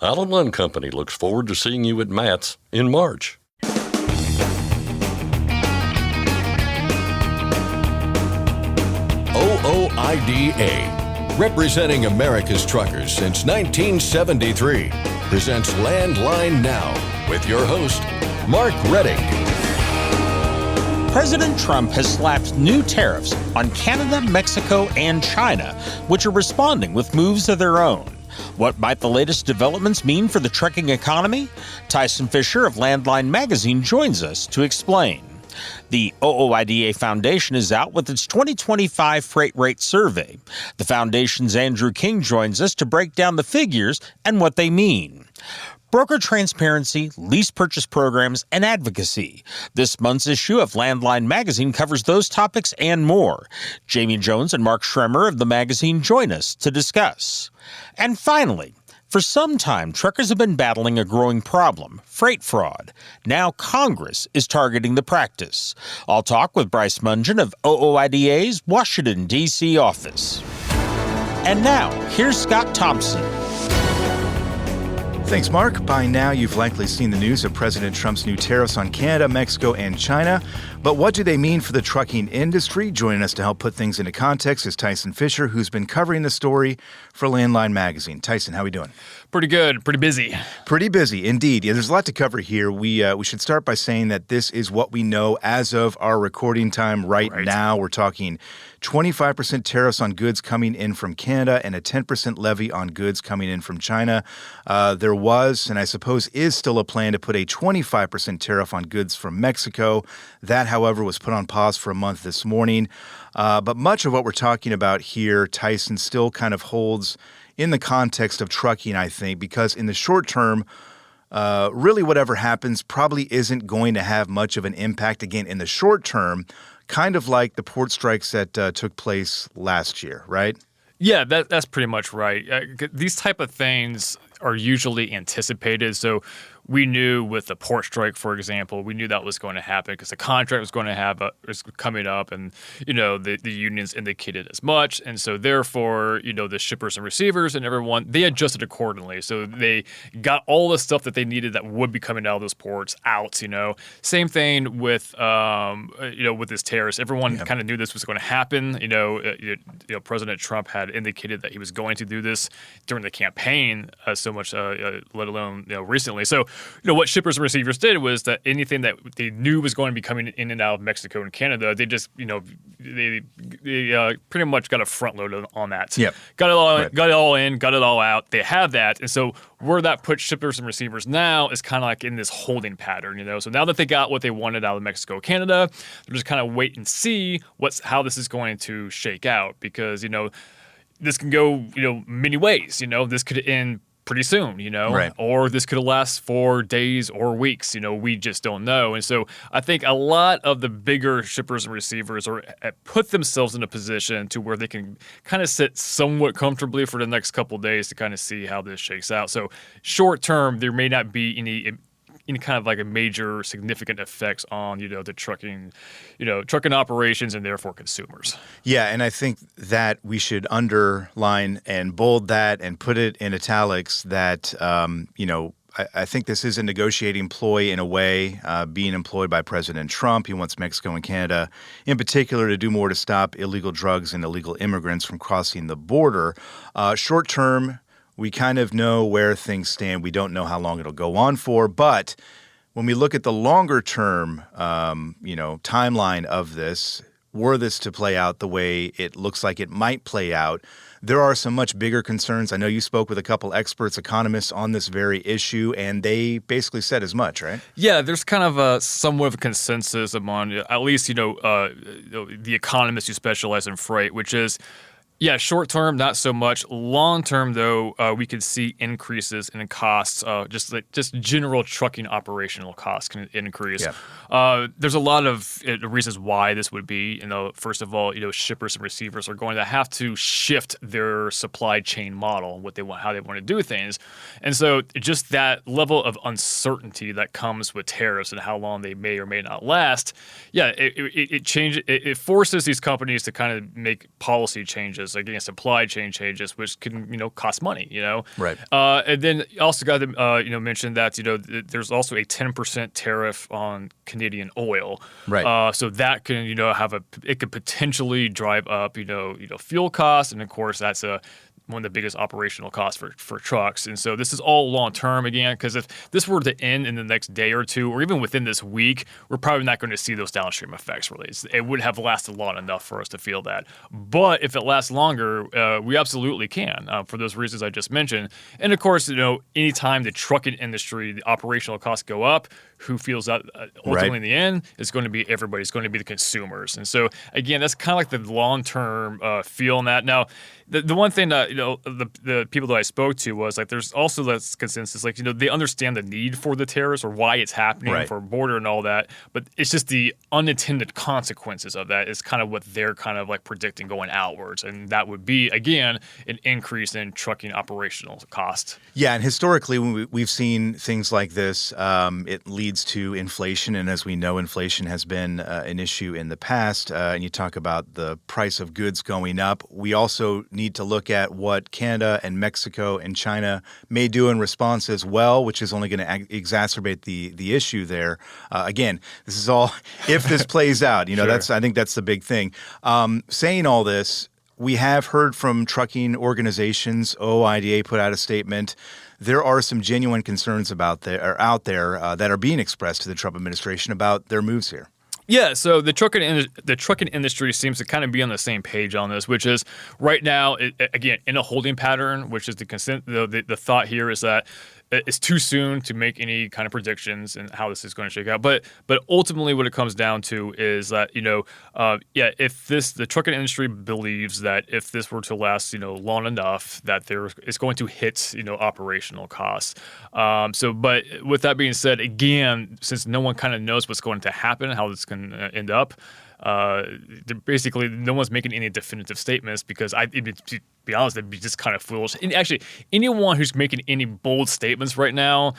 Alan Lund Company looks forward to seeing you at Matt's in March. OOIDA, representing America's truckers since 1973, presents Landline Now with your host, Mark Reddick. President Trump has slapped new tariffs on Canada, Mexico, and China, which are responding with moves of their own. What might the latest developments mean for the trucking economy? Tyson Fisher of Landline Magazine joins us to explain. The OOIDA Foundation is out with its 2025 freight rate survey. The foundation's Andrew King joins us to break down the figures and what they mean. Broker transparency, lease purchase programs, and advocacy. This month's issue of Landline Magazine covers those topics and more. Jamie Jones and Mark Schremer of the magazine join us to discuss. And finally, for some time, truckers have been battling a growing problem, freight fraud. Now Congress is targeting the practice. I'll talk with Bryce Mungen of OOIDA's Washington, D.C. office. And now, here's Scott Thompson. Thanks, Mark. By now, you've likely seen the news of President Trump's new tariffs on Canada, Mexico, and China. But what do they mean for the trucking industry? Joining us to help put things into context is Tyson Fisher, who's been covering the story for Landline Magazine. Tyson, how are we doing? Pretty good. Pretty busy. Pretty busy, indeed. Yeah, there's a lot to cover here. We should start by saying that this is what we know as of our recording time right now. We're talking 25% tariffs on goods coming in from Canada and a 10% levy on goods coming in from China. There was, and I suppose is still, a plan to put a 25% tariff on goods from Mexico. That, however, was put on pause for a month this morning. But much of what we're talking about here, Tyson, still kind of holds in the context of trucking, I think, because in the short term, really whatever happens probably isn't going to have much of an impact, again, in the short term, kind of like the port strikes that took place last year, right? Yeah, that's pretty much right. These type of things are usually anticipated. So we knew with the port strike, for example, we knew that was going to happen because the contract was going to was coming up, and the unions indicated as much, and so therefore the shippers and receivers and everyone, they adjusted accordingly. So they got all the stuff that they needed that would be coming out of those ports out. Same thing with with this tariffs. Everyone kind of knew this was going to happen. President Trump had indicated that he was going to do this during the campaign, so much, let alone recently. So what shippers and receivers did was that anything that they knew was going to be coming in and out of Mexico and Canada, they just, they pretty much got a front load on that. Yep. Got it all in, got it all out. They have that. And so where that puts shippers and receivers now is kind of like in this holding pattern, So now that they got what they wanted out of Mexico, Canada, they're just kind of wait and see how this is going to shake out, because, this can go, many ways. This could end pretty soon, right. Or this could last for days or weeks, we just don't know. And so I think a lot of the bigger shippers and receivers put themselves in a position to where they can kind of sit somewhat comfortably for the next couple of days to kind of see how this shakes out. So short term, there may not be any kind of like a major significant effects on, the trucking operations and therefore consumers. Yeah, and I think that we should underline and bold that and put it in italics that, I think this is a negotiating ploy in a way, being employed by President Trump. He wants Mexico and Canada in particular to do more to stop illegal drugs and illegal immigrants from crossing the border. Short term, we kind of know where things stand. We don't know how long it'll go on for. But when we look at the longer term, timeline of this, were this to play out the way it looks like it might play out, there are some much bigger concerns. I know you spoke with a couple experts, economists on this very issue, and they basically said as much, right? Yeah, there's kind of a somewhat of a consensus among at least, the economists who specialize in freight, which is, yeah, short term, not so much. Long term, though, we could see increases in costs. Just general trucking operational costs can increase. Yeah. There's a lot of reasons why this would be. First of all, shippers and receivers are going to have to shift their supply chain model, how they want to do things, and so just that level of uncertainty that comes with tariffs and how long they may or may not last. Yeah, it forces these companies to kind of make policy changes changes, again, supply chain changes, which can, cost money, Right. And then you also got to, mention that, there's also a 10% tariff on Canadian oil. Right. So that can, it could potentially drive up, fuel costs. And of course, that's one of the biggest operational costs for trucks. And so this is all long term again, because if this were to end in the next day or two, or even within this week, we're probably not going to see those downstream effects really. It would have lasted long enough for us to feel that. But if it lasts longer, we absolutely can for those reasons I just mentioned. And of course, anytime the trucking industry, the operational costs go up, who feels that ultimately in the end is going to be everybody. It's going to be the consumers. And so again, that's kind of like the long-term feel in that. Now, the one thing that, the people that I spoke to was like, there's also this consensus, like, they understand the need for the tariffs or why it's happening for border and all that, but it's just the unintended consequences of that is kind of what they're kind of like predicting going outwards. And that would be, again, an increase in trucking operational cost. Yeah, and historically, when we've seen things like this, it leads to inflation. And as we know, inflation has been an issue in the past. And you talk about the price of goods going up. We also need to look at what Canada and Mexico and China may do in response as well, which is only going to exacerbate the issue there. Again, this is all if this plays out. Sure. I think that's the big thing. Saying all this, we have heard from trucking organizations. OOIDA put out a statement. There are some genuine concerns out there that are being expressed to the Trump administration about their moves here. Yeah, so the trucking industry seems to kind of be on the same page on this, which is right now, again, in a holding pattern, which is the thought here is that it's too soon to make any kind of predictions and how this is going to shake out. But ultimately, what it comes down to is that if the trucking industry believes that if this were to last long enough, that it's going to hit operational costs. But with that being said, again, since no one kind of knows what's going to happen, how this can end up. Basically, no one's making any definitive statements because to be honest, it'd be just kind of foolish. And actually, anyone who's making any bold statements right now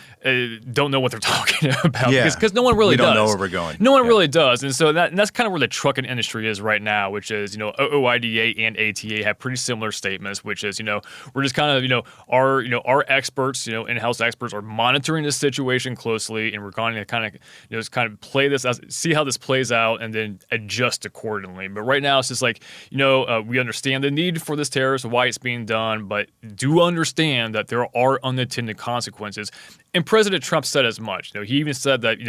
don't know what they're talking about because no one really does. We don't know where we're going. No one really does. And so that's kind of where the trucking industry is right now, which is, OOIDA and ATA have pretty similar statements, which is, we're just kind of, our experts, in-house experts are monitoring this situation closely, and we're going to kind of, just kind of play this out, see how this plays out, and then adjust accordingly. But right now, it's just like, we understand the need for this tariff, why it's being done, but do understand that there are unintended consequences. And President Trump said as much. He even said that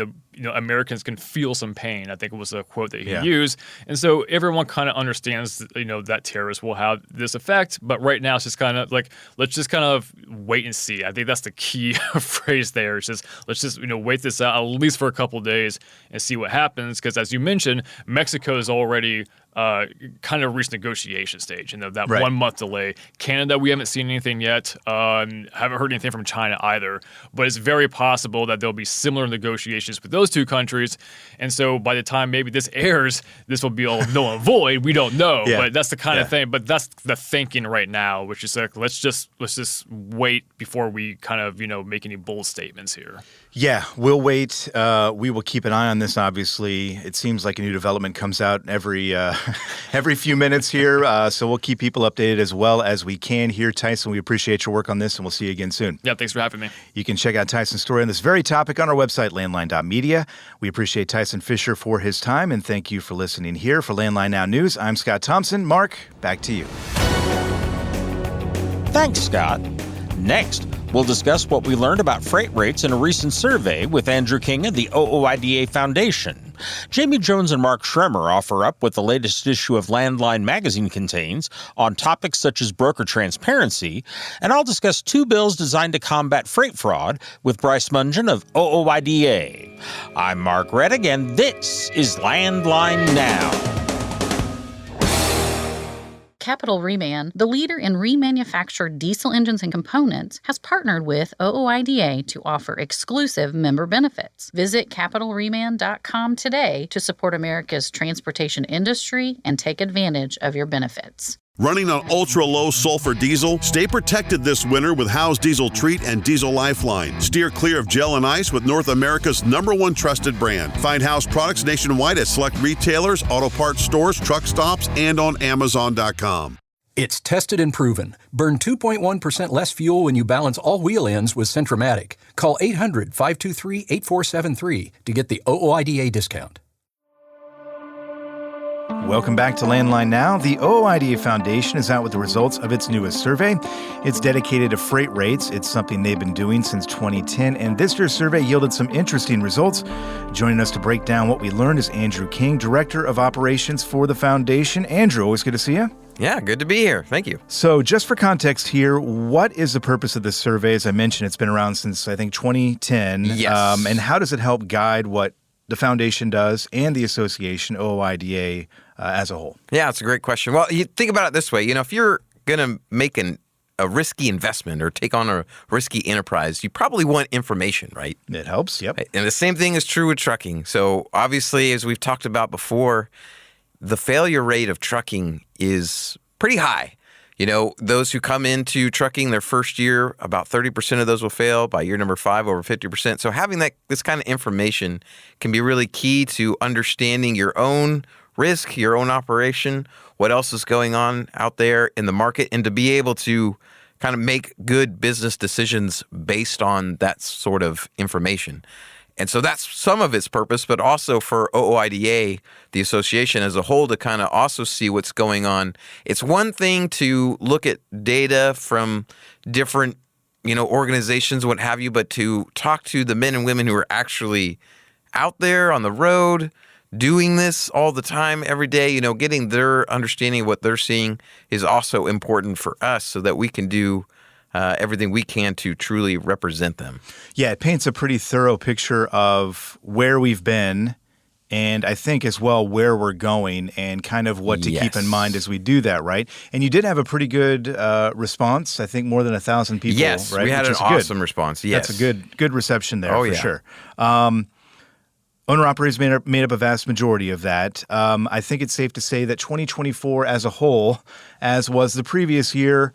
Americans can feel some pain. I think it was a quote that he used. And so everyone kind of understands that tariffs will have this effect. But right now it's just kind of like, let's just kind of wait and see. I think that's the key phrase there. It's just let's just wait this out at least for a couple of days and see what happens. Because as you mentioned, Mexico is already kind of reached negotiation stage, that 1 month delay. Canada, we haven't seen anything yet. Haven't heard anything from China either. But it's very possible that there'll be similar negotiations with those two countries. And so by the time maybe this airs, this will be all null and void. We don't know. But that's the kind of thing. But that's the thinking right now, which is like let's just wait before we kind of make any bold statements here. Yeah, we'll wait. We will keep an eye on this, obviously. It seems like a new development comes out every few minutes here, so we'll keep people updated as well as we can here. Tyson, we appreciate your work on this, and we'll see you again soon. Yeah, thanks for having me. You can check out Tyson's story on this very topic on our website, landline.media. We appreciate Tyson Fisher for his time, and thank you for listening here. For Landline Now News, I'm Scott Thompson. Mark, back to you. Thanks, Scott. Next, we'll discuss what we learned about freight rates in a recent survey with Andrew King of the OOIDA Foundation. Jamie Jones and Mark Schremer offer up what the latest issue of Landline magazine contains on topics such as broker transparency, and I'll discuss 2 bills designed to combat freight fraud with Bryce Mungen of OOIDA. I'm Mark Reddick, and this is Landline Now. Capital Reman, the leader in remanufactured diesel engines and components, has partnered with OOIDA to offer exclusive member benefits. Visit capitalreman.com today to support America's transportation industry and take advantage of your benefits. Running on ultra-low sulfur diesel? Stay protected this winter with Howes Diesel Treat and Diesel Lifeline. Steer clear of gel and ice with North America's #1 trusted brand. Find Howes products nationwide at select retailers, auto parts stores, truck stops, and on Amazon.com. It's tested and proven. Burn 2.1% less fuel when you balance all wheel ends with Centromatic. Call 800-523-8473 to get the OOIDA discount. Welcome back to Landline Now. The OOIDA Foundation is out with the results of its newest survey. It's dedicated to freight rates. It's something they've been doing since 2010, and this year's survey yielded some interesting results. Joining us to break down what we learned is Andrew King, Director of Operations for the Foundation. Andrew, always good to see you. Yeah, good to be here. Thank you. So just for context here, what is the purpose of this survey? As I mentioned, it's been around since, I think, 2010. Yes. And how does it help guide what the Foundation does and the association, OOIDA, as a whole? Yeah, it's a great question. Well, you think about it this way. If you're going to make a risky investment or take on a risky enterprise, you probably want information, right? It helps, yep. And the same thing is true with trucking. So obviously, as we've talked about before, the failure rate of trucking is pretty high. Those who come into trucking their first year, about 30% of those will fail. By year number 5, over 50%. So having this kind of information can be really key to understanding your own risk, your own operation, what else is going on out there in the market, and to be able to kind of make good business decisions based on that sort of information. And so that's some of its purpose, but also for OOIDA, the association as a whole, to kind of also see what's going on. It's one thing to look at data from different, organizations, what have you, but to talk to the men and women who are actually out there on the road, doing this all the time, every day, getting their understanding of what they're seeing is also important for us so that we can do everything we can to truly represent them. Yeah, it paints a pretty thorough picture of where we've been and I think as well where we're going and kind of what to keep in mind as we do that, right? And you did have a pretty good response. I think more than 1,000 people, yes, right? We had an awesome response. Yes. That's a good reception there for sure. Owner-operators made up a vast majority of that. I think it's safe to say that 2024 as a whole, as was the previous year,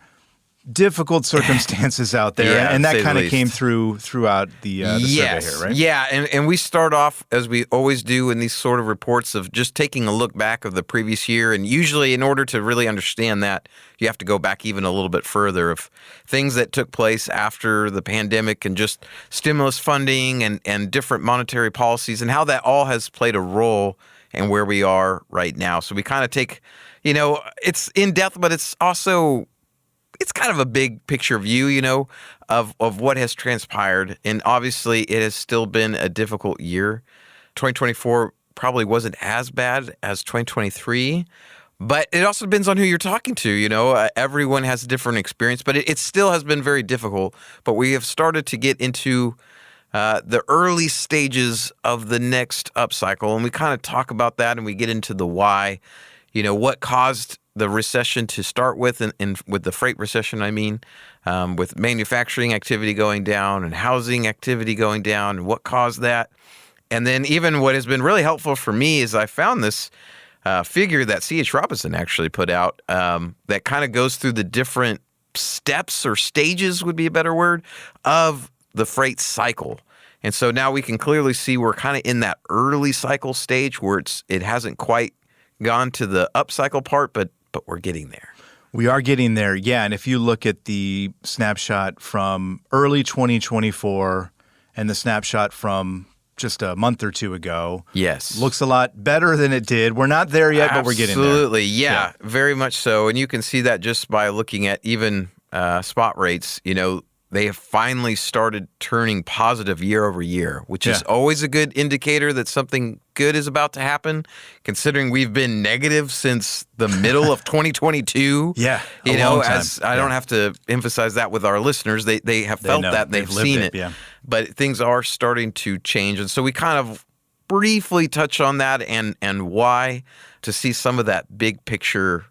difficult circumstances out there, yeah, and that kind of came throughout the survey here, right? Yeah, and we start off, as we always do in these sort of reports, of just taking a look back of the previous year, and usually in order to really understand that, you have to go back even a little bit further of things that took place after the pandemic and just stimulus funding and different monetary policies and how that all has played a role in where we are right now. So we kind of take, it's in depth, but it's also it's kind of a big picture view, of what has transpired. And obviously, it has still been a difficult year. 2024 probably wasn't as bad as 2023, but it also depends on who you're talking to. Everyone has a different experience, but it still has been very difficult. But we have started to get into the early stages of the next upcycle, and we kind of talk about that, and we get into the why. What caused the recession to start with, and with the freight recession, with manufacturing activity going down and housing activity going down, and what caused that. And then even what has been really helpful for me is I found this figure that C.H. Robinson actually put out that kind of goes through the different steps or stages, would be a better word, of the freight cycle. And so now we can clearly see we're kind of in that early cycle stage where it hasn't quite gone to the upcycle part, but we're getting there. We are getting there, yeah. And if you look at the snapshot from early 2024 and the snapshot from just a month or two ago, yes, looks a lot better than it did. We're not there yet, but we're getting there. Absolutely, yeah, very much so. And you can see that just by looking at even spot rates. They have finally started turning positive year over year, which is always a good indicator that something good is about to happen, considering we've been negative since the middle of 2022. Yeah, as I don't have to emphasize that with our listeners. They have felt that, they've seen it. Yeah. But things are starting to change. And so we kind of briefly touch on that and why, to see some of that big picture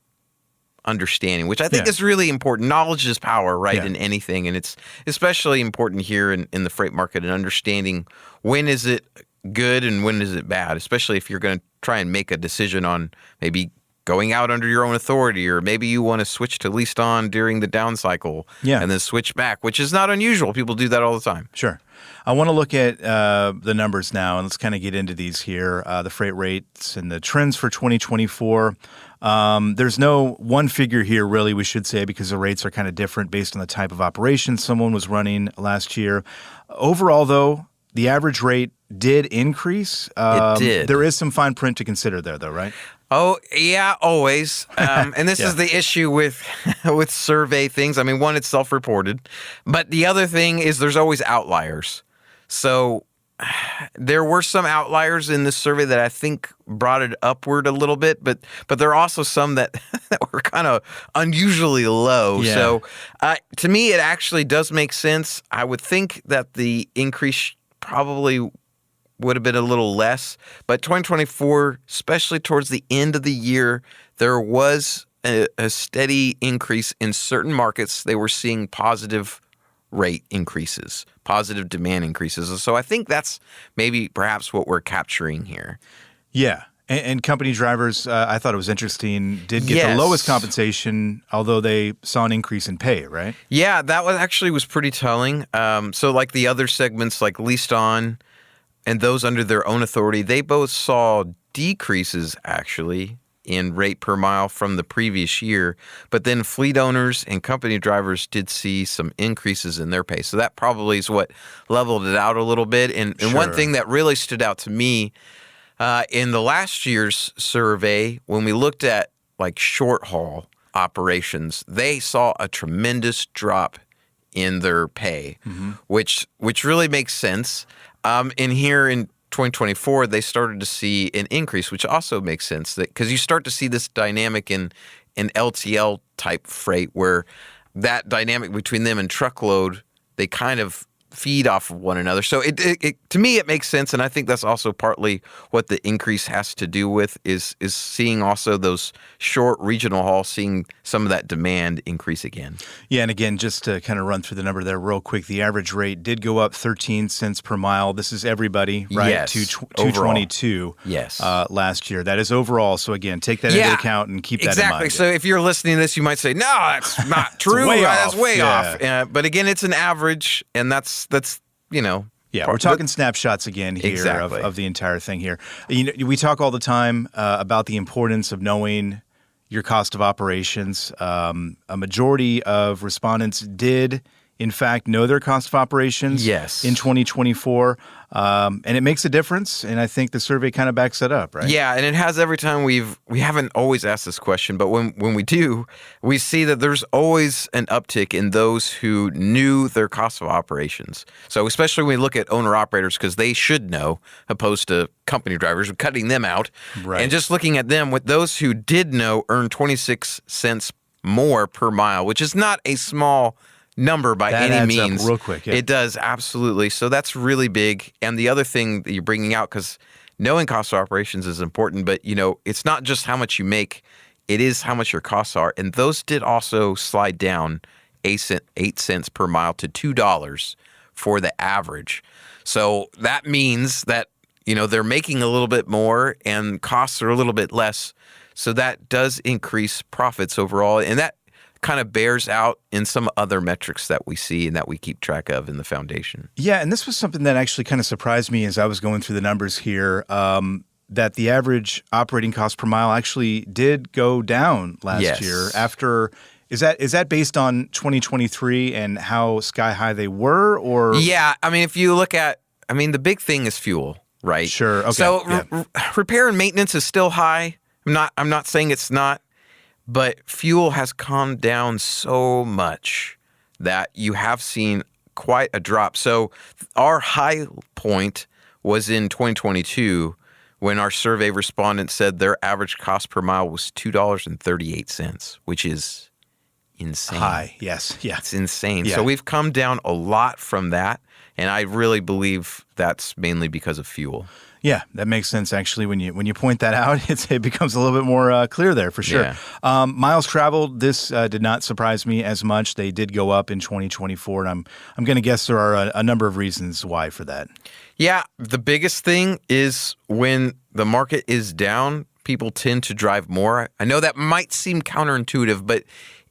understanding, which I think is really important. Knowledge is power, right, in anything. And it's especially important here in the freight market, and understanding when is it good and when is it bad, especially if you're going to try and make a decision on maybe going out under your own authority, or maybe you want to switch to leased on during the down cycle and then switch back, which is not unusual. People do that all the time. Sure. I want to look at the numbers now, and let's kind of get into these here, the freight rates and the trends for 2024. There's no one figure here, really, we should say, because the rates are kind of different based on the type of operation someone was running last year. Overall, though, the average rate did increase. It did. There is some fine print to consider there, though, right? Oh, yeah, always. And this is the issue with survey things. I mean, one, it's self-reported. But the other thing is there's always outliers. So there were some outliers in this survey that I think brought it upward a little bit. But there are also some that were kind of unusually low. Yeah. So to me, it actually does make sense. I would think that the increase probably would have been a little less, but 2024, especially towards the end of the year, there was a steady increase in certain markets. They were seeing positive rate increases, positive demand increases. So I think that's maybe perhaps what we're capturing here. Yeah. And company drivers, I thought it was interesting, did get the lowest compensation, although they saw an increase in pay, right? Yeah, that was pretty telling. So like the other segments, like leased on, and those under their own authority, they both saw decreases, actually, in rate per mile from the previous year. But then fleet owners and company drivers did see some increases in their pay. So that probably is what leveled it out a little bit. And one thing that really stood out to me in the last year's survey, when we looked at like short haul operations, they saw a tremendous drop in their pay, which really makes sense. And here in 2024, they started to see an increase, which also makes sense because you start to see this dynamic in LTL type freight where that dynamic between them and truckload, they kind of feed off of one another. So it to me, it makes sense. And I think that's also partly what the increase has to do with is seeing also those short regional hauls, seeing some of that demand increase again. Yeah, and again, just to kind of run through the number there real quick, the average rate did go up 13 cents per mile. This is everybody, right? Yes, to 222 last year. That is overall. So again, take that into account and keep that in mind. Exactly. So if you're listening to this, you might say, no, that's not true. That's way off. But again, it's an average, and that's Yeah, we're talking snapshots again here of the entire thing here. We talk all the time about the importance of knowing your cost of operations. A majority of respondents did, in fact, know their cost of operations in 2024. And it makes a difference, and I think the survey kind of backs that up, right? Yeah, and it has every time we haven't always asked this question, but when we do, we see that there's always an uptick in those who knew their cost of operations. So especially when we look at owner-operators, because they should know, opposed to company drivers, we're cutting them out. Right. And just looking at them, with those who did know earned 26 cents more per mile, which is not a small number by any adds means. up real quick. Yeah. It does, absolutely. So that's really big. And the other thing that you're bringing out, because knowing cost of operations is important, but it's not just how much you make, it is how much your costs are. And those did also slide down 8 cents per mile to $2 for the average. So that means that they're making a little bit more and costs are a little bit less. So that does increase profits overall. And that kind of bears out in some other metrics that we see and that we keep track of in the foundation. Yeah, and this was something that actually kind of surprised me as I was going through the numbers here, that the average operating cost per mile actually did go down last year. Is that based on 2023 and how sky high they were, or? Yeah, I mean, if you look at, the big thing is fuel, right? Sure. Okay. So repair and maintenance is still high. I'm not saying it's not. But fuel has come down so much that you have seen quite a drop. So our high point was in 2022 when our survey respondents said their average cost per mile was $2.38, which is insane. High, yes. Yeah. It's insane. Yeah. So we've come down a lot from that, and I really believe that's mainly because of fuel. Yeah, that makes sense. Actually, when you point that out, it becomes a little bit more clear there for sure. Yeah. Miles traveled, this did not surprise me as much. They did go up in 2024, and I'm going to guess there are a number of reasons why for that. Yeah, the biggest thing is when the market is down, people tend to drive more. I know that might seem counterintuitive, but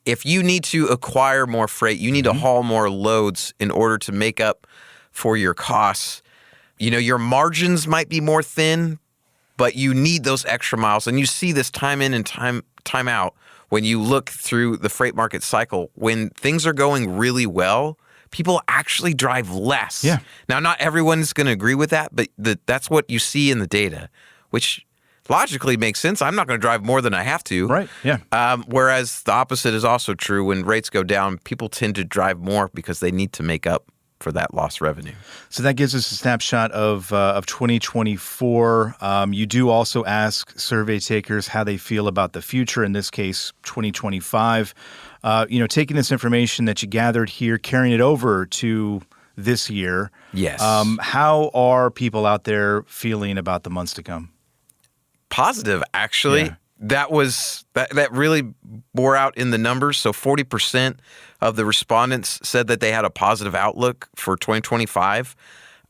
if you need to acquire more freight, you need to haul more loads in order to make up for your costs. Your margins might be more thin, but you need those extra miles. And you see this time in and time out when you look through the freight market cycle. When things are going really well, people actually drive less. Yeah. Now, not everyone's going to agree with that, but that's what you see in the data, which logically makes sense. I'm not going to drive more than I have to. Right, yeah. Whereas the opposite is also true. When rates go down, people tend to drive more because they need to make up for that lost revenue. So that gives us a snapshot of 2024. You do also ask survey takers how they feel about the future, in this case, 2025. Taking this information that you gathered here, carrying it over to this year. Yes. How are people out there feeling about the months to come? Positive, actually. Yeah. That really bore out in the numbers. So 40% of the respondents said that they had a positive outlook for 2025.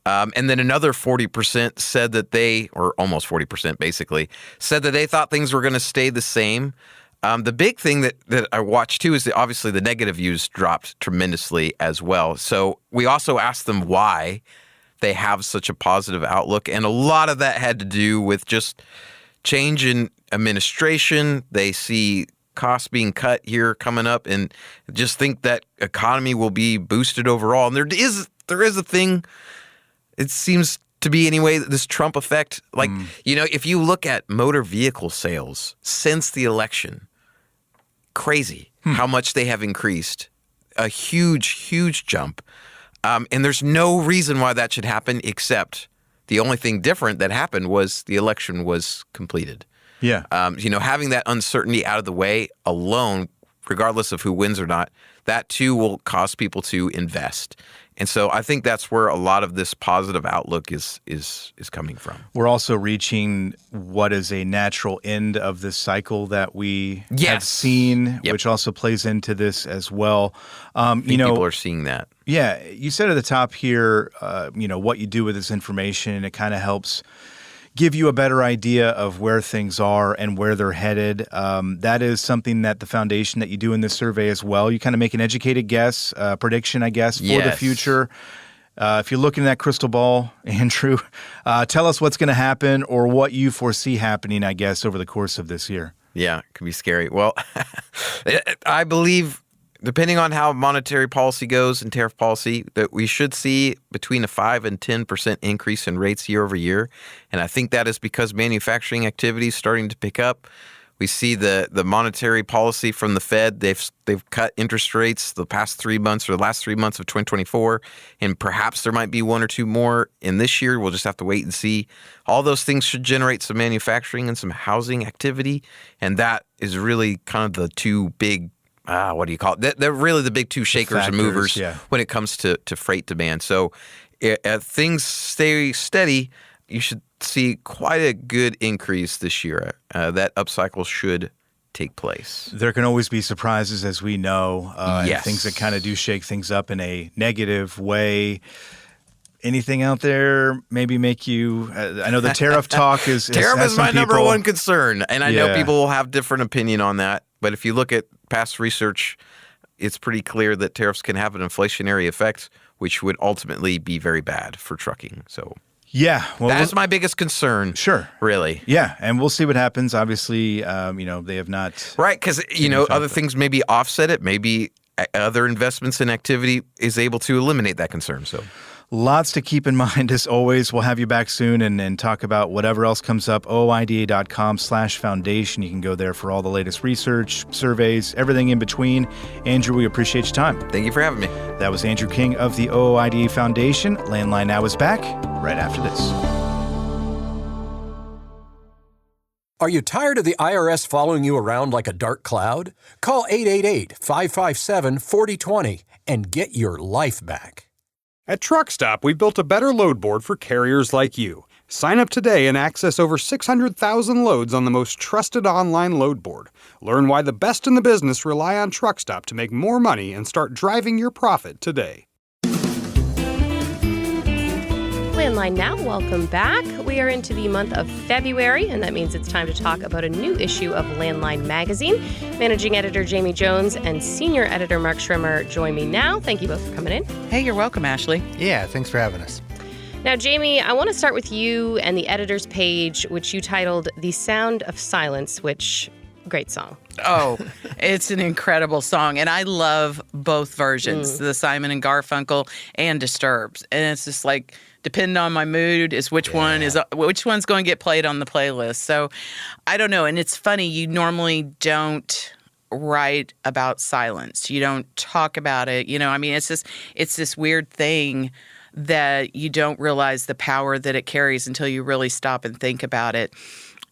And then another 40% said that or almost 40% basically, said that they thought things were going to stay the same. The big thing that I watched too is that obviously the negative views dropped tremendously as well. So we also asked them why they have such a positive outlook. And a lot of that had to do with just change in administration. They see costs being cut here coming up and just think that economy will be boosted overall. And there is a thing, it seems to be anyway, this Trump effect. Like, if you look at motor vehicle sales since the election, crazy how much they have increased. A huge, huge jump. And there's no reason why that should happen, except the only thing different that happened was the election was completed. Yeah. Having that uncertainty out of the way alone, regardless of who wins or not, that too will cause people to invest. And so I think that's where a lot of this positive outlook is coming from. We're also reaching what is a natural end of this cycle that we have seen, which also plays into this as well. I think people are seeing that. Yeah. You said at the top here, what you do with this information, and it kind of helps give you a better idea of where things are and where they're headed. That is something that the foundation that you do in this survey as well. You kind of make an educated guess, prediction, I guess, for the future. If you're looking at that crystal ball, Andrew, tell us what's going to happen or what you foresee happening, I guess, over the course of this year. Yeah, it can be scary. Well, I believe, depending on how monetary policy goes and tariff policy, that we should see between a 5 and 10% increase in rates year over year. And I think that is because manufacturing activity is starting to pick up. We see the monetary policy from the Fed. They've cut interest rates the past 3 months or the last 3 months of 2024. And perhaps there might be one or two more in this year. We'll just have to wait and see. All those things should generate some manufacturing and some housing activity. And that is really kind of the two big what do you call it? They're really the big two shakers and movers when it comes to freight demand. So if things stay steady, you should see quite a good increase this year. That upcycle should take place. There can always be surprises, as we know, and things that kind of do shake things up in a negative way. Anything out there maybe make you I know the tariff talk is my number one concern, and I know people will have different opinion on that. But if you look at past research, it's pretty clear that tariffs can have an inflationary effect, which would ultimately be very bad for trucking. So that's my biggest concern. Sure. Really. Yeah, and we'll see what happens. Obviously, they have not. Right, because, other things maybe offset it. Maybe other investments in activity is able to eliminate that concern. So lots to keep in mind, as always. We'll have you back soon and talk about whatever else comes up. OOIDA.com/foundation. You can go there for all the latest research, surveys, everything in between. Andrew, we appreciate your time. Thank you for having me. That was Andrew King of the OOIDA Foundation. Landline Now is back right after this. Are you tired of the IRS following you around like a dark cloud? Call 888-557-4020 and get your life back. At TruckStop, we've built a better load board for carriers like you. Sign up today and access over 600,000 loads on the most trusted online load board. Learn why the best in the business rely on TruckStop to make more money and start driving your profit today. Well, Landline Now. Welcome back. We are into the month of February, and that means it's time to talk about a new issue of Landline Magazine. Managing editor Jamie Jones and senior editor Mark Schrimmer join me now. Thank you both for coming in. Hey, you're welcome, Ashley. Yeah, thanks for having us. Now, Jamie, I want to start with you and the editor's page, which you titled The Sound of Silence, which, great song. Oh, it's an incredible song. And I love both versions, the Simon and Garfunkel and Disturbed. And it's just like, depending on my mood, is which one's going to get played on the playlist. So I don't know. And it's funny, you normally don't write about silence. You don't talk about it. You know, I mean, it's this weird thing that you don't realize the power that it carries until you really stop and think about it.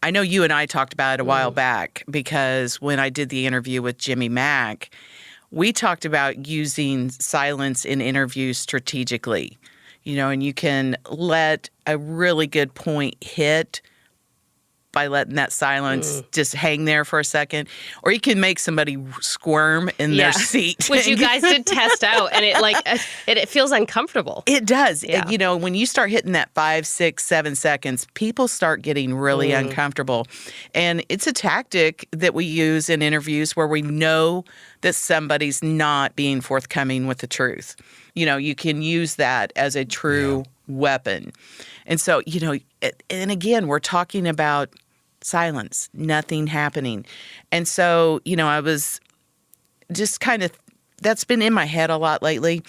I know you and I talked about it a while back, because when I did the interview with Jimmy Mack, we talked about using silence in interviews strategically. You know, and you can let a really good point hit by letting that silence just hang there for a second. Or you can make somebody squirm in their seat. Which you guys did test out, and it feels uncomfortable. It does. Yeah. You know, when you start hitting that 5, 6, 7 seconds, people start getting really uncomfortable. And it's a tactic that we use in interviews where we know that somebody's not being forthcoming with the truth. You know, you can use that as a true weapon. And so, you know, and again, we're talking about silence, nothing happening. And so, you know, I was just kind of, that's been in my head a lot lately.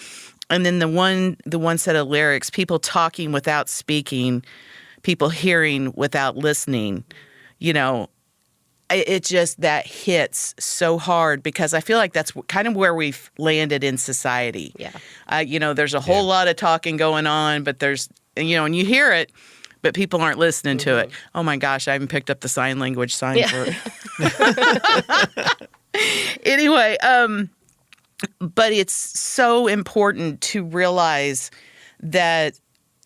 And then the one set of lyrics, people talking without speaking, people hearing without listening, you know, it just, that hits so hard, because I feel like that's kind of where we've landed in society. Yeah. You know, there's a whole lot of talking going on, but there's, you know, and you hear it, but people aren't listening to it. Oh my gosh, I haven't picked up the sign language sign for it. Anyway, but it's so important to realize that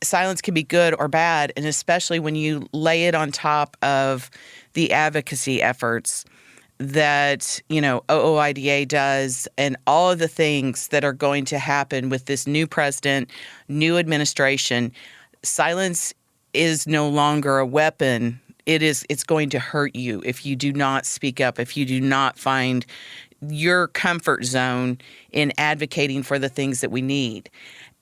silence can be good or bad, and especially when you lay it on top of the advocacy efforts that, you know, OOIDA does, and all of the things that are going to happen with this new president, new administration. Silence is no longer a weapon. It's going to hurt you if you do not speak up, if you do not find your comfort zone in advocating for the things that we need.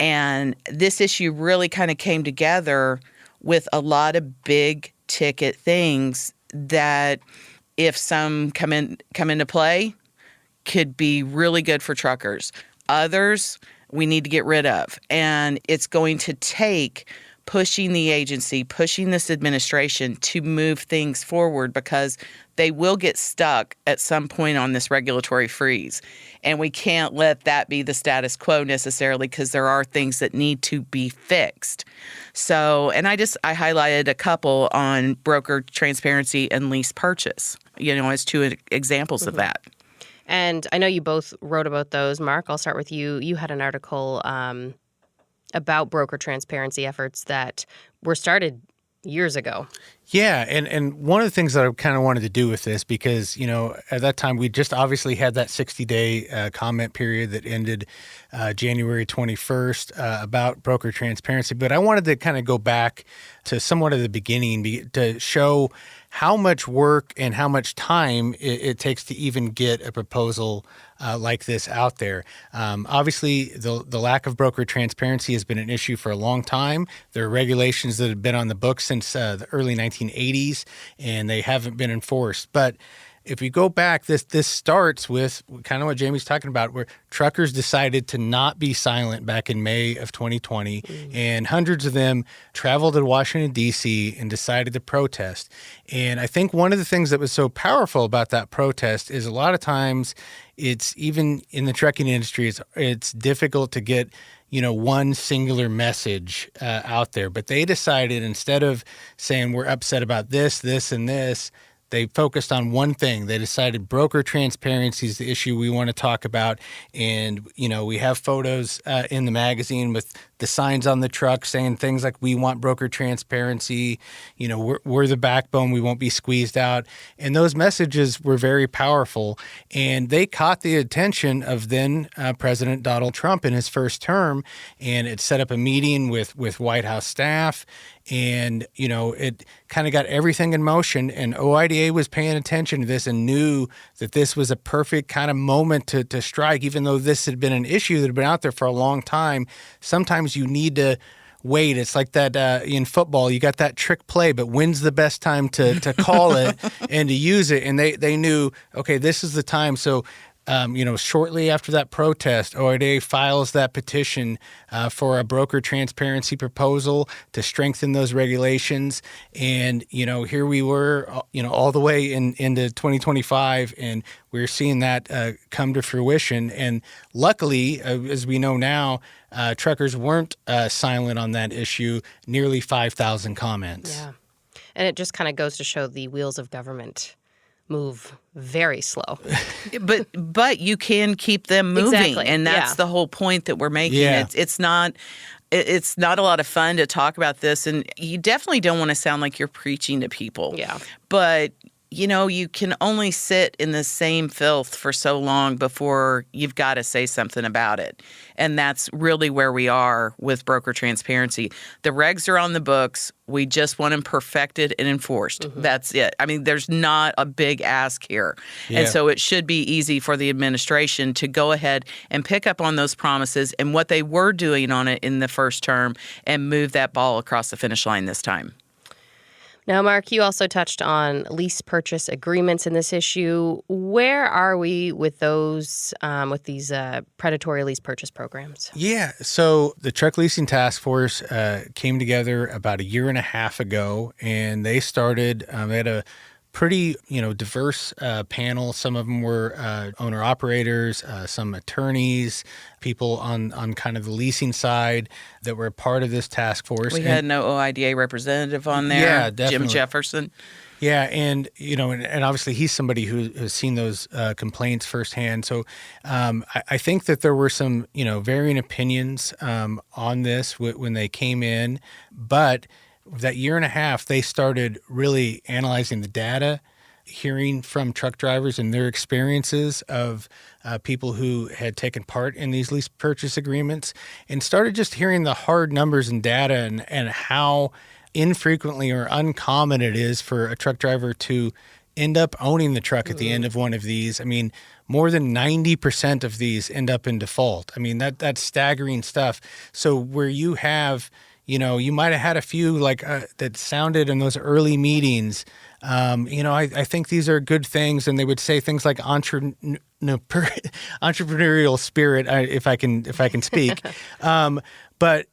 And this issue really kind of came together with a lot of big ticket things that, if some come into play, could be really good for truckers. Others we need to get rid of. And it's going to take pushing the agency, pushing this administration to move things forward, because they will get stuck at some point on this regulatory freeze. And we can't let that be the status quo necessarily, because there are things that need to be fixed. So, and I highlighted a couple on broker transparency and lease purchase, you know, as two examples of that. And I know you both wrote about those. Mark, I'll start with you. You had an article about broker transparency efforts that were started years ago. Yeah, and one of the things that I kind of wanted to do with this, because, you know, at that time we just obviously had that 60-day comment period that ended January 21st about broker transparency, but I wanted to kind of go back to somewhat of the beginning to show how much work and how much time it takes to even get a proposal like this out there. Obviously, the lack of broker transparency has been an issue for a long time. There are regulations that have been on the books since the early 1980s, and they haven't been enforced. But if you go back, this starts with kind of what Jamie's talking about, where truckers decided to not be silent back in May of 2020, and hundreds of them traveled to Washington, D.C. and decided to protest. And I think one of the things that was so powerful about that protest is a lot of times it's, even in the trucking industry, it's difficult to get, you know, one singular message out there. But they decided, instead of saying we're upset about this, this, and this, They focused on one thing. They decided broker transparency is the issue we want to talk about. And, we have photos in the magazine with the signs on the truck saying things like, we want broker transparency. We're the backbone. We won't be squeezed out. And those messages were very powerful. And they caught the attention of then President Donald Trump in his first term. And it set up a meeting with White House staff. And, it kind of got everything in motion. And OOIDA was paying attention to this and knew that this was a perfect kind of moment to strike, even though this had been an issue that had been out there for a long time. Sometimes you need to wait. It's like that in football, you got that trick play, but when's the best time to call it and to use it? And they knew, okay, this is the time. So, shortly after that protest, OOIDA files that petition for a broker transparency proposal to strengthen those regulations. And, here we were, all the way into 2025, and we're seeing that come to fruition. And luckily, as we know now, truckers weren't silent on that issue, nearly 5,000 comments. Yeah. And it just kind of goes to show the wheels of government move very slow. but you can keep them moving. Exactly. And that's the whole point that we're making. Yeah. It's not a lot of fun to talk about this, and you definitely don't want to sound like you're preaching to people. Yeah. But you can only sit in the same filth for so long before you've got to say something about it. And that's really where we are with broker transparency. The regs are on the books. We just want them perfected and enforced. Mm-hmm. That's it. I mean, there's not a big ask here. Yeah. And so it should be easy for the administration to go ahead and pick up on those promises and what they were doing on it in the first term and move that ball across the finish line this time. Now, Mark, you also touched on lease purchase agreements in this issue. Where are we with those, with these predatory lease purchase programs? Yeah. So the Truck Leasing Task Force came together about a year and a half ago, and they started, they had a pretty, diverse panel. Some of them were owner-operators, some attorneys, people on kind of the leasing side that were a part of this task force. We had no OOIDA representative on there. Yeah, definitely. Jim Jefferson. Yeah, and and obviously he's somebody who has seen those complaints firsthand. So I think that there were some varying opinions on this when they came in, but that year and a half, they started really analyzing the data, hearing from truck drivers and their experiences of people who had taken part in these lease purchase agreements, and started just hearing the hard numbers and data and how infrequently or uncommon it is for a truck driver to end up owning the truck at the end of one of these. I mean, more than 90% of these end up in default. I mean, that's staggering stuff. So where you have you might have had a few that sounded in those early meetings. I think these are good things, and they would say things like entrepreneurial spirit, if I can speak. But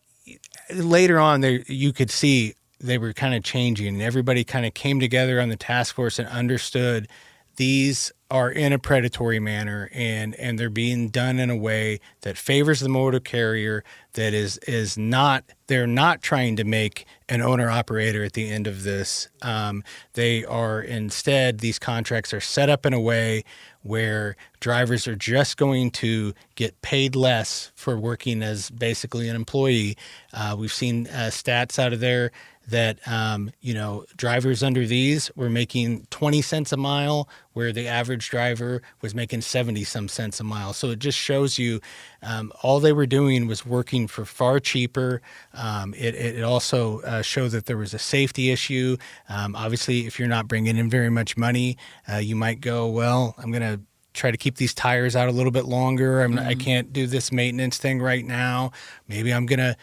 later on, you could see they were kind of changing, and everybody kind of came together on the task force and understood these are in a predatory manner, and they're being done in a way that favors the motor carrier, that is not, they're not trying to make an owner-operator at the end of this. They are instead, these contracts are set up in a way where drivers are just going to get paid less for working as basically an employee. We've seen stats out of there that, drivers under these were making 20 cents a mile, where the average driver was making 70-some cents a mile. So it just shows you all they were doing was working for far cheaper. It also showed that there was a safety issue. Obviously, if you're not bringing in very much money, you might go, well, I'm going to try to keep these tires out a little bit longer. I can't do this maintenance thing right now. Maybe I'm going to,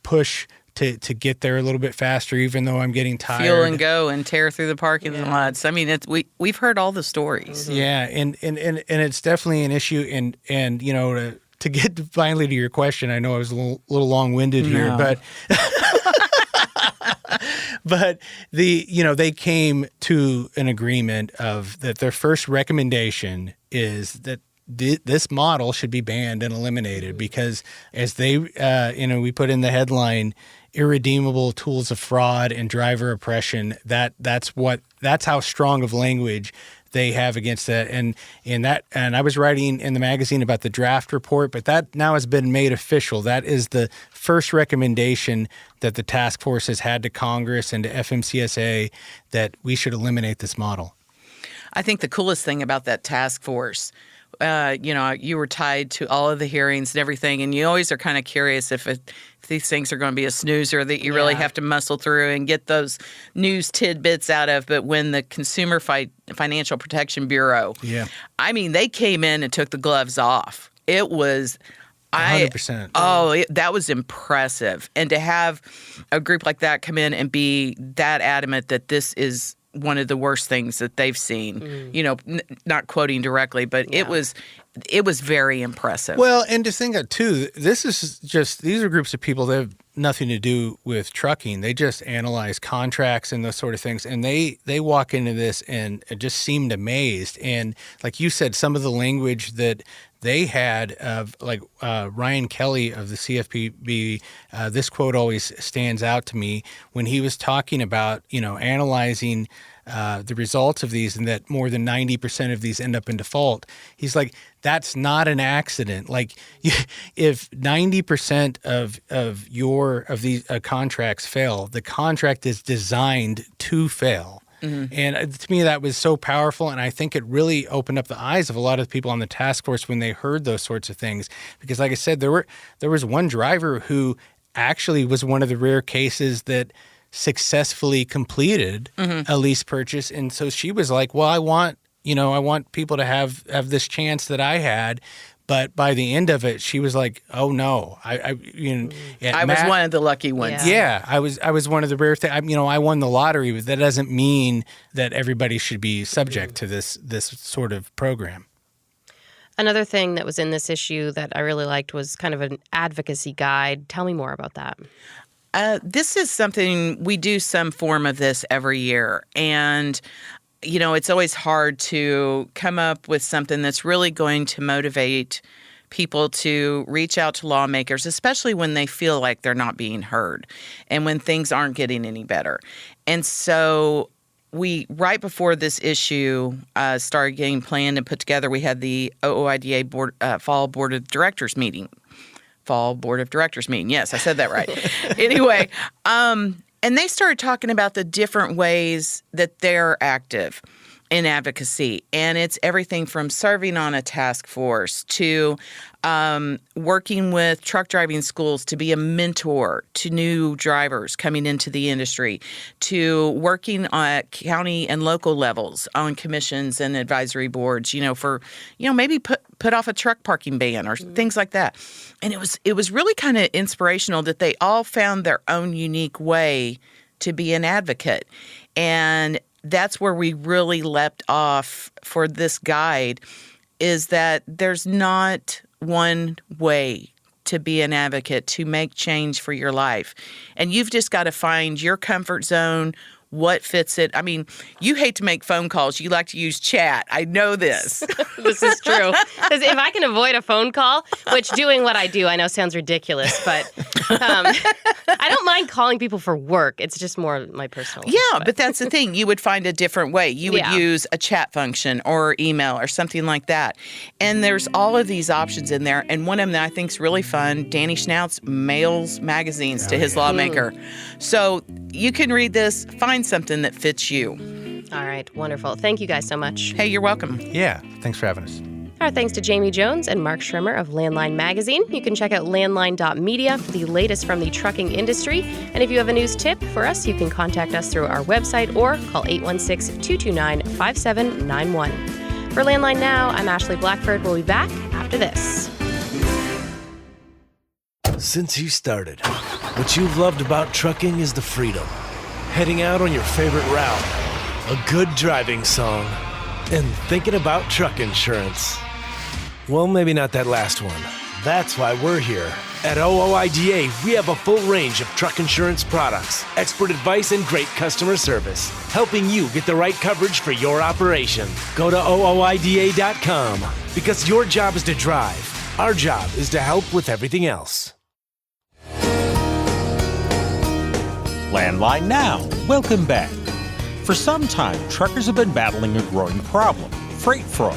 push to get there a little bit faster, even though I'm getting tired. Fuel and go and tear through the parking lots. I mean, we've heard all the stories. Yeah, and it's definitely an issue. And to get finally to your question, I know I was a little long-winded here, but but they came to an agreement of that their first recommendation is that this model should be banned and eliminated because as they, we put in the headline, irredeemable tools of fraud and driver oppression, that's how strong of language they have against that. And I was writing in the magazine about the draft report, but that now has been made official. That is the first recommendation that the task force has had to Congress and to FMCSA that we should eliminate this model. I think the coolest thing about that task force, you were tied to all of the hearings and everything, and you always are kind of curious if these things are going to be a snoozer that you really have to muscle through and get those news tidbits out of. But when the Consumer Financial Protection Bureau, they came in and took the gloves off. It was 100%. That was impressive. And to have a group like that come in and be that adamant that this is one of the worst things that they've seen, not quoting directly, but it was very impressive. Well, and to think that too, these are groups of people that have nothing to do with trucking. They just analyze contracts and those sort of things. And they walk into this and just seemed amazed. And like you said, some of the language that they had of Ryan Kelly of the CFPB, this quote always stands out to me when he was talking about, analyzing the results of these and that more than 90% of these end up in default. He's like, that's not an accident. Like if 90% of these contracts fail, the contract is designed to fail. Mm-hmm. And to me, that was so powerful. And I think it really opened up the eyes of a lot of the people on the task force when they heard those sorts of things. Because like I said, there was one driver who actually was one of the rare cases that successfully completed a lease purchase. And so she was like, well, I want people to have this chance that I had. But by the end of it, she was like, "Oh no, I was one of the lucky ones." Yeah, I was one of the rare things. I won the lottery, but that doesn't mean that everybody should be subject to this sort of program. Another thing that was in this issue that I really liked was kind of an advocacy guide. Tell me more about that. This is something we do some form of this every year, and it's always hard to come up with something that's really going to motivate people to reach out to lawmakers, especially when they feel like they're not being heard and when things aren't getting any better. And so right before this issue started getting planned and put together, we had the OOIDA Fall Board of Directors meeting. Fall Board of Directors meeting. Yes, I said that right. Anyway, and they started talking about the different ways that they're active in advocacy. And it's everything from serving on a task force to working with truck driving schools to be a mentor to new drivers coming into the industry, to working at county and local levels on commissions and advisory boards, for, maybe put off a truck parking ban or things like that. And it was really kind of inspirational that they all found their own unique way to be an advocate. And that's where we really leapt off for this guide, is that there's not one way to be an advocate, to make change for your life. And you've just got to find your comfort zone, what fits it. I mean, you hate to make phone calls. You like to use chat. I know this. This is true. Because if I can avoid a phone call, which doing what I do, I know sounds ridiculous, but I don't mind calling people for work. It's just more my personal life. Yeah, but that's the thing. You would find a different way. You would use a chat function or email or something like that. And there's all of these options in there. And one of them that I think is really fun, Danny Schnautz mails magazines to his lawmaker. So you can read this, find something that fits you. All right, wonderful. Thank you guys so much. Hey, you're welcome. Yeah, thanks for having us. Our thanks to Jamie Jones and Mark Schrimmer of Landline Magazine. You can check out landline.media for the latest from the trucking industry. And if you have a news tip for us, you can contact us through our website or call 816-229-5791. For Landline Now, I'm Ashley Blackford. We'll be back after this. Since you started, what you've loved about trucking is the freedom. Heading out on your favorite route, a good driving song, and thinking about truck insurance. Well, maybe not that last one. That's why we're here. At OOIDA, we have a full range of truck insurance products, expert advice, and great customer service, helping you get the right coverage for your operation. Go to OOIDA.com because your job is to drive. Our job is to help with everything else. Landline Now, welcome back. For some time, truckers have been battling a growing problem, freight fraud.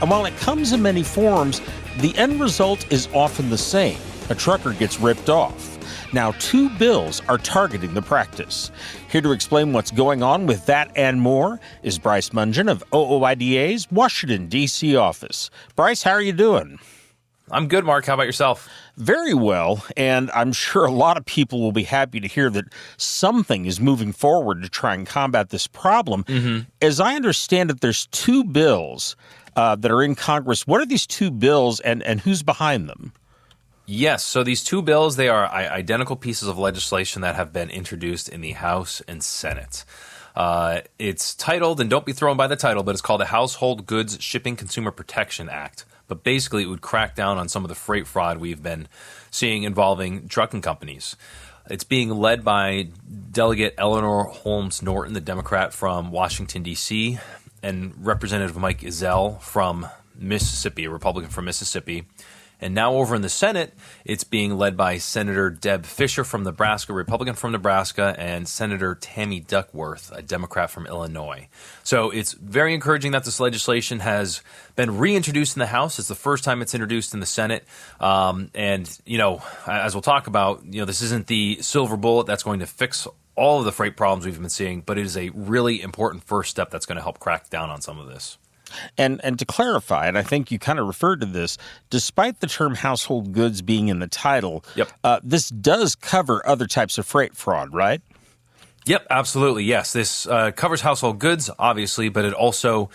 And while it comes in many forms, the end result is often the same. A trucker gets ripped off. Now, 2 bills are targeting the practice. Here to explain what's going on with that and more is Bryce Mungen of OOIDA's Washington, D.C. office. Bryce, how are you doing? I'm good, Mark. How about yourself? Very well, and I'm sure a lot of people will be happy to hear that something is moving forward to try and combat this problem. Mm-hmm. As I understand it, there's 2 bills that are in Congress. What are these 2 bills, and who's behind them? Yes, so these 2 bills, they are identical pieces of legislation that have been introduced in the House and Senate. It's titled, and don't be thrown by the title, but it's called the Household Goods Shipping Consumer Protection Act. But basically, it would crack down on some of the freight fraud we've been seeing involving trucking companies. It's being led by Delegate Eleanor Holmes Norton, the Democrat from Washington, D.C., and Representative Mike Ezell from Mississippi, a Republican from Mississippi. And now over in the Senate, it's being led by Senator Deb Fischer from Nebraska, Republican from Nebraska, and Senator Tammy Duckworth, a Democrat from Illinois. So it's very encouraging that this legislation has been reintroduced in the House. It's the first time it's introduced in the Senate. And, you know, as we'll talk about, you know, this isn't the silver bullet that's going to fix all of the freight problems we've been seeing, but it is a really important first step that's going to help crack down on some of this. And to clarify, and I think you kind of referred to this, despite the term household goods being in the title, this does cover other types of freight fraud, right? Yep, absolutely. Yes, this covers household goods, obviously, but it also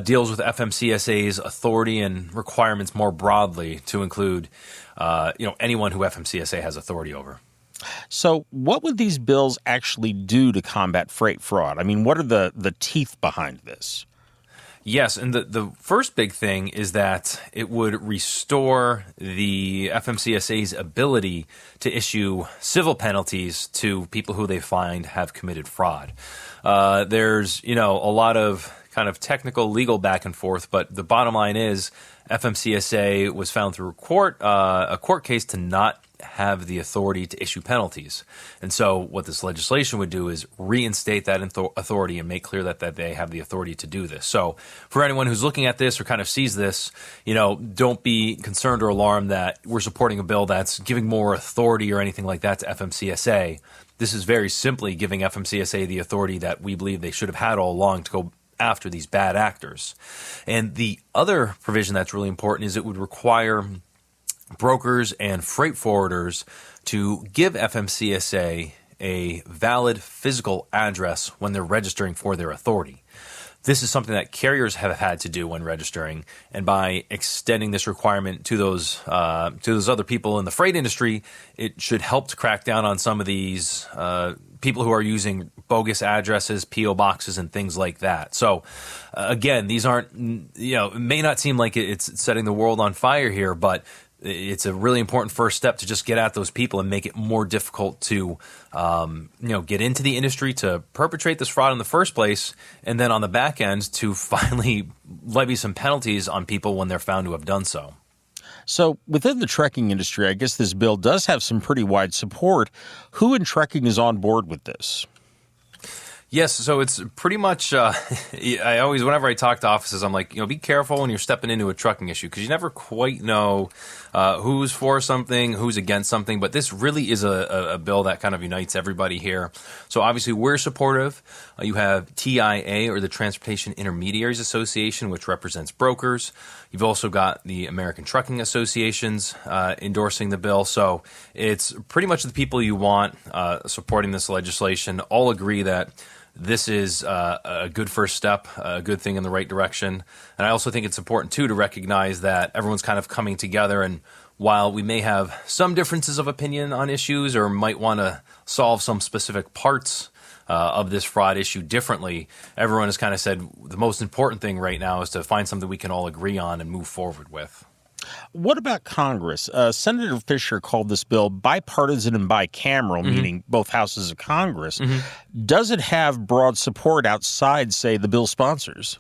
deals with FMCSA's authority and requirements more broadly to include, anyone who FMCSA has authority over. So what would these bills actually do to combat freight fraud? I mean, what are the teeth behind this? Yes, and the first big thing is that it would restore the FMCSA's ability to issue civil penalties to people who they find have committed fraud. There's, a lot of kind of technical legal back and forth, but the bottom line is FMCSA was found through a court case to not have the authority to issue penalties. And so what this legislation would do is reinstate that authority and make clear that they have the authority to do this. So for anyone who's looking at this or kind of sees this, don't be concerned or alarmed that we're supporting a bill that's giving more authority or anything like that to FMCSA. This is very simply giving FMCSA the authority that we believe they should have had all along to go after these bad actors. And the other provision that's really important is it would require brokers and freight forwarders to give FMCSA a valid physical address when they're registering for their authority. This is something that carriers have had to do when registering, and by extending this requirement to those other people in the freight industry, it should help to crack down on some of these people who are using bogus addresses, P.O. boxes, and things like that. So, again, these aren't, it may not seem like it's setting the world on fire here, but it's a really important first step to just get at those people and make it more difficult to, get into the industry, to perpetrate this fraud in the first place, and then on the back end to finally levy some penalties on people when they're found to have done so. So within the trucking industry, I guess this bill does have some pretty wide support. Who in trucking is on board with this? Yes, so it's pretty much, I always, whenever I talk to offices, I'm like, be careful when you're stepping into a trucking issue because you never quite know who's for something, who's against something, but this really is a bill that kind of unites everybody here. So obviously we're supportive. You have TIA, or the Transportation Intermediaries Association, which represents brokers. You've also got the American Trucking Associations endorsing the bill. So it's pretty much the people you want supporting this legislation all agree that this is a good first step, a good thing in the right direction. And I also think it's important, too, to recognize that everyone's kind of coming together. And while we may have some differences of opinion on issues or might want to solve some specific parts of this fraud issue differently, everyone has kind of said the most important thing right now is to find something we can all agree on and move forward with. What about Congress? Senator Fisher called this bill bipartisan and bicameral, meaning both houses of Congress. Does it have broad support outside, say, the bill sponsors?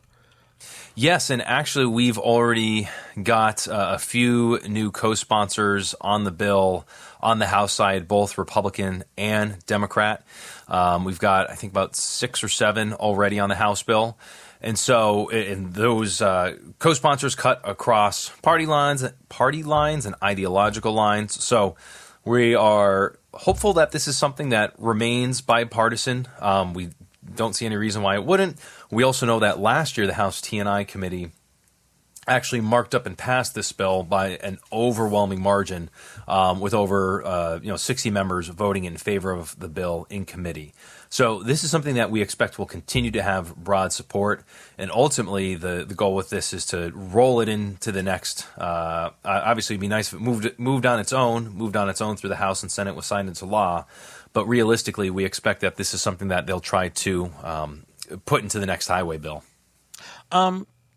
Yes, and actually we've already got a few new co-sponsors on the bill on the House side, both Republican and Democrat. We've got, I think, about 6 or 7 already on the House bill. And so those co-sponsors cut across party lines and ideological lines. So we are hopeful that this is something that remains bipartisan. We don't see any reason why it wouldn't. We also know that last year the House T&I committee actually marked up and passed this bill by an overwhelming margin, with over 60 members voting in favor of the bill in committee. So this is something that we expect will continue to have broad support, and ultimately the goal with this is to roll it into the next. Obviously, it'd be nice if it moved on its own through the House and Senate, was signed into law. But realistically, we expect that this is something that they'll try to put into the next highway bill.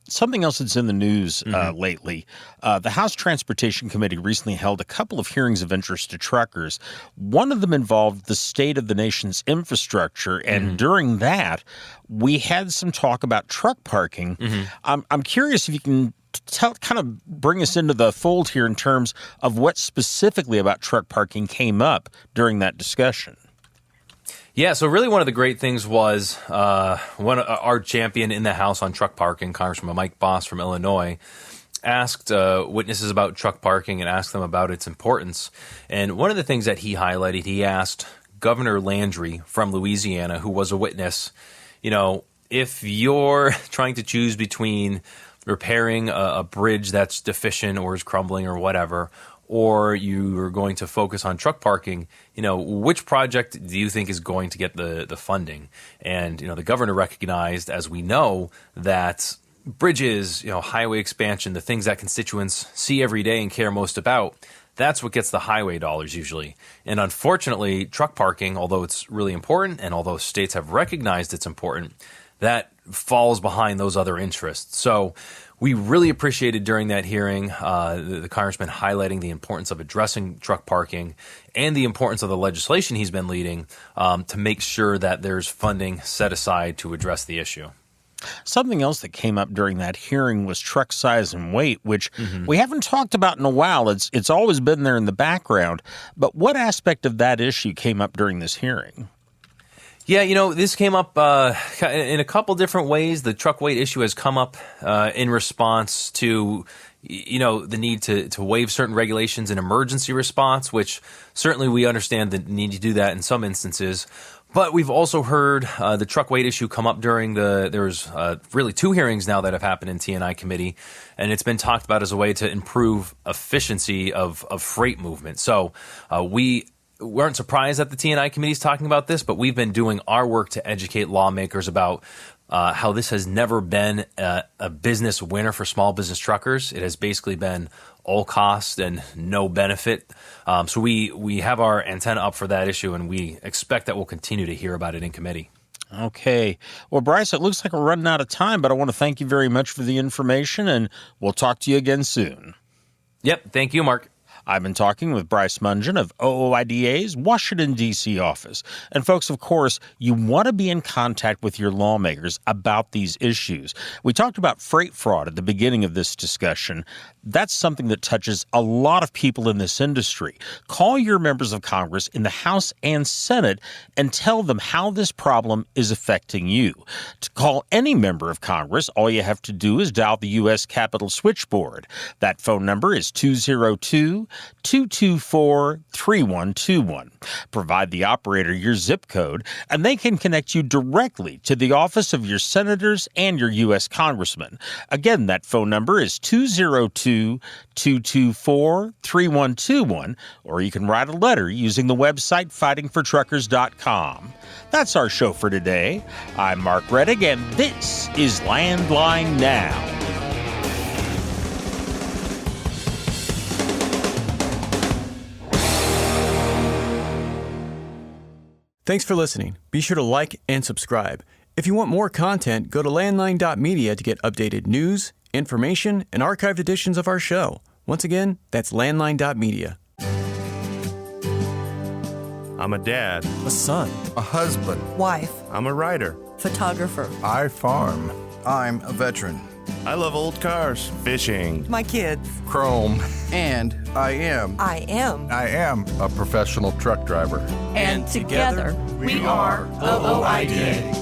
Something else that's in the news lately, the House Transportation Committee recently held a couple of hearings of interest to truckers. One of them involved the state of the nation's infrastructure, and during that, we had some talk about truck parking. I'm curious if you can kind of bring us into the fold here in terms of what specifically about truck parking came up during that discussion. Yeah, so really one of the great things was our champion in the House on truck parking, Congressman Mike Boss from Illinois, asked witnesses about truck parking and asked them about its importance. And one of the things that he highlighted, he asked Governor Landry from Louisiana, who was a witness, if you're trying to choose between repairing a bridge that's deficient or is crumbling or whatever, or you are going to focus on truck parking, which project do you think is going to get the funding? And, the governor recognized, as we know, that bridges, highway expansion, the things that constituents see every day and care most about, that's what gets the highway dollars usually. And unfortunately, truck parking, although it's really important and although states have recognized it's important, that falls behind those other interests. So we really appreciated during that hearing the congressman highlighting the importance of addressing truck parking and the importance of the legislation he's been leading to make sure that there's funding set aside to address the issue. Something else that came up during that hearing was truck size and weight, which we haven't talked about in a while. It's always been there in the background. But what aspect of that issue came up during this hearing? Yeah, this came up in a couple different ways. The truck weight issue has come up in response to, the need to waive certain regulations in emergency response, which certainly we understand the need to do that in some instances. But we've also heard the truck weight issue come up during there's really 2 hearings now that have happened in T&I committee, and it's been talked about as a way to improve efficiency of freight movement. So we weren't surprised that the T&I committee is talking about this, but we've been doing our work to educate lawmakers about how this has never been a business winner for small business truckers. It has basically been all cost and no benefit. So we have our antenna up for that issue, and we expect that we'll continue to hear about it in committee. Okay. Well, Bryce, it looks like we're running out of time, but I want to thank you very much for the information, and we'll talk to you again soon. Yep. Thank you, Mark. I've been talking with Bryce Mungen of OOIDA's Washington, D.C. office. And folks, of course, you want to be in contact with your lawmakers about these issues. We talked about freight fraud at the beginning of this discussion. That's something that touches a lot of people in this industry. Call your members of Congress in the House and Senate and tell them how this problem is affecting you. To call any member of Congress, all you have to do is dial the U.S. Capitol switchboard. That phone number is 202-224-3121. Provide the operator your zip code, and they can connect you directly to the office of your senators and your U.S. congressmen. Again, that phone number is 202-224-3121, or you can write a letter using the website fightingfortruckers.com. That's our show for today. I'm Mark Rettig, and this is Landline Now. Thanks for listening. Be sure to like and subscribe. If you want more content, go to landline.media to get updated news, information, and archived editions of our show. Once again, that's landline.media. I'm a dad, a son, a husband, wife, I'm a writer, photographer. I farm. I'm a veteran. I love old cars, fishing, My kids. chrome, And I am a professional truck driver. And together we are OOIDA.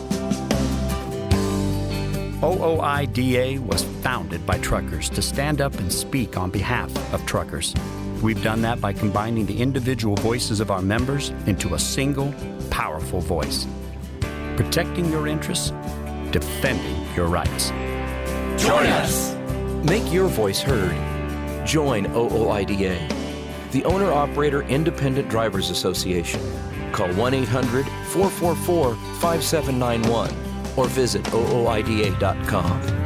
OOIDA was founded by truckers to stand up and speak on behalf of truckers. We've done that by combining the individual voices of our members into a single, powerful voice. Protecting your interests, defending your rights. Join us. Make your voice heard. Join OOIDA, the Owner-Operator Independent Drivers Association. Call 1-800-444-5791 or visit OOIDA.com.